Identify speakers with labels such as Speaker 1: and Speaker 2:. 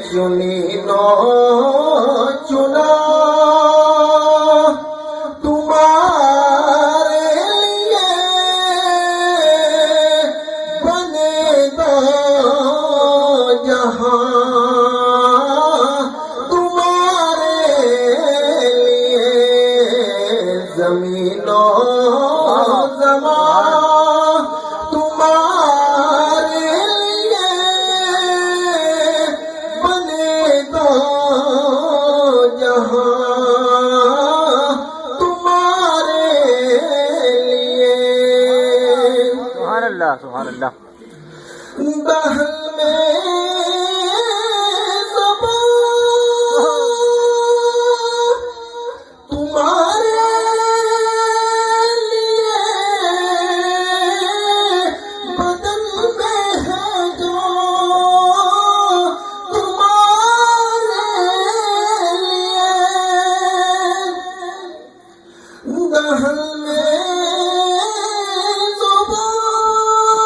Speaker 1: چنی نو چنا تمہارے لیے بنے دو جہاں تمہارے لیے زمین و زمان تمہارے لیے بنے دو جہاں تمہارے لیے
Speaker 2: سبحان اللہ سبحان اللہ
Speaker 1: دہل میں تمہارے لیے بدن میں ہے جو تمہارے لیے دہل میں